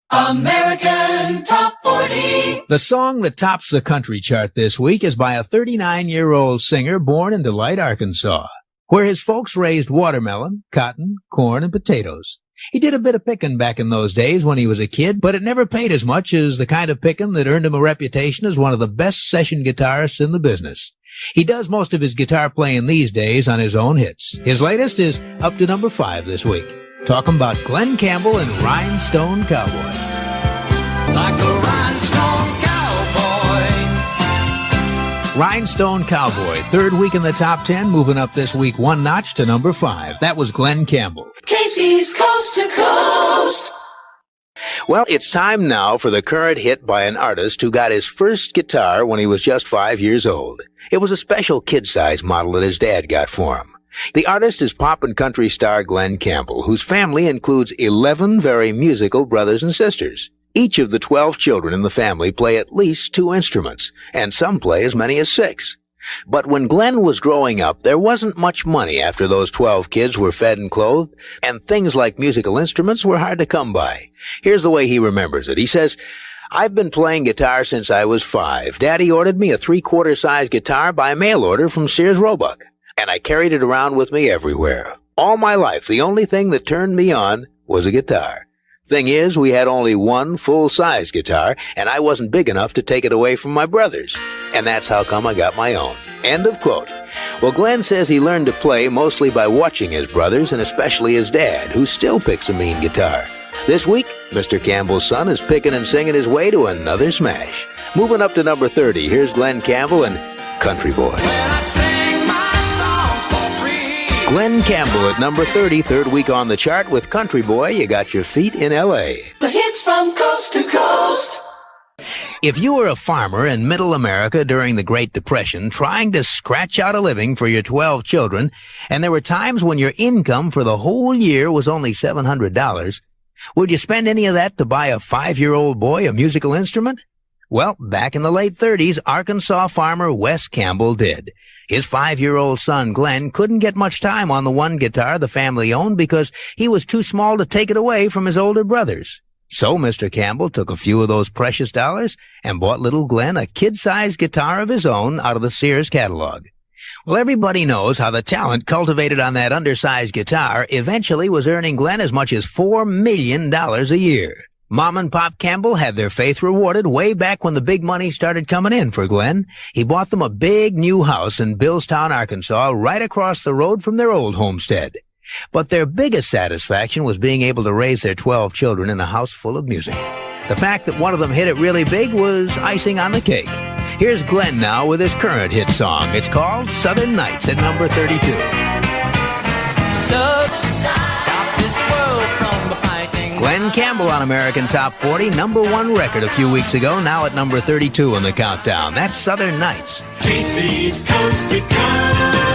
American Top 40. The song that tops the country chart this week is by a 39-year-old singer born in Delight, Arkansas, where his folks raised watermelon, cotton, corn, and potatoes. He did a bit of picking back in those days when he was a kid, but it never paid as much as the kind of picking that earned him a reputation as one of the best session guitarists in the business. He does most of his guitar playing these days on his own hits. His latest is up to number 5 this week. Talking about Glen Campbell and Rhinestone Cowboy. Like a rhinestone cowboy. Rhinestone Cowboy, third week in the top 10, moving up this week one notch to number 5. That was Glen Campbell. Casey's Coast to Coast. Well, it's time now for the current hit by an artist who got his first guitar when he was just 5 years old. It was a special kid-size model that his dad got for him. The artist is pop and country star Glen Campbell, whose family includes 11 very musical brothers and sisters. Each of the 12 children in the family play at least 2 instruments, and some play as many as 6. But when Glen was growing up, there wasn't much money after those 12 kids were fed and clothed, and things like musical instruments were hard to come by. Here's the way he remembers it. He says, "I've been playing guitar since I was 5. Daddy ordered me a 3/4 size guitar by mail order from Sears Roebuck, and I carried it around with me everywhere. All my life, the only thing that turned me on was a guitar. Thing is, we had only one full-size guitar, and I wasn't big enough to take it away from my brothers. And that's how come I got my own." End of quote. Well, Glen says he learned to play mostly by watching his brothers, and especially his dad, who still picks a mean guitar. This week, Mr. Campbell's son is picking and singing his way to another smash. Moving up to number 30, here's Glen Campbell and Country Boy. Glen Campbell at number 30, third week on the chart with Country Boy, You Got Your Feet in L.A. The hits from coast to coast. If you were a farmer in Middle America during the Great Depression, trying to scratch out a living for your 12 children, and there were times when your income for the whole year was only $700, would you spend any of that to buy a 5-year-old boy a musical instrument? Well, back in the late 30s, Arkansas farmer Wes Campbell did. His 5-year-old son, Glen, couldn't get much time on the one guitar the family owned because he was too small to take it away from his older brothers. So Mr. Campbell took a few of those precious dollars and bought little Glen a kid-sized guitar of his own out of the Sears catalog. Well, everybody knows how the talent cultivated on that undersized guitar eventually was earning Glen as much as $4 million a year. Mom and Pop Campbell had their faith rewarded way back when the big money started coming in for Glen. He bought them a big new house in Billstown, Arkansas, right across the road from their old homestead. But their biggest satisfaction was being able to raise their 12 children in a house full of music. The fact that one of them hit it really big was icing on the cake. Here's Glen now with his current hit song. It's called Southern Nights at number 32. Stop this world from the fighting. Glen Campbell on American Top 40, number 1 record a few weeks ago, now at number 32 in the countdown. That's Southern Nights. Casey's Coast to Coast.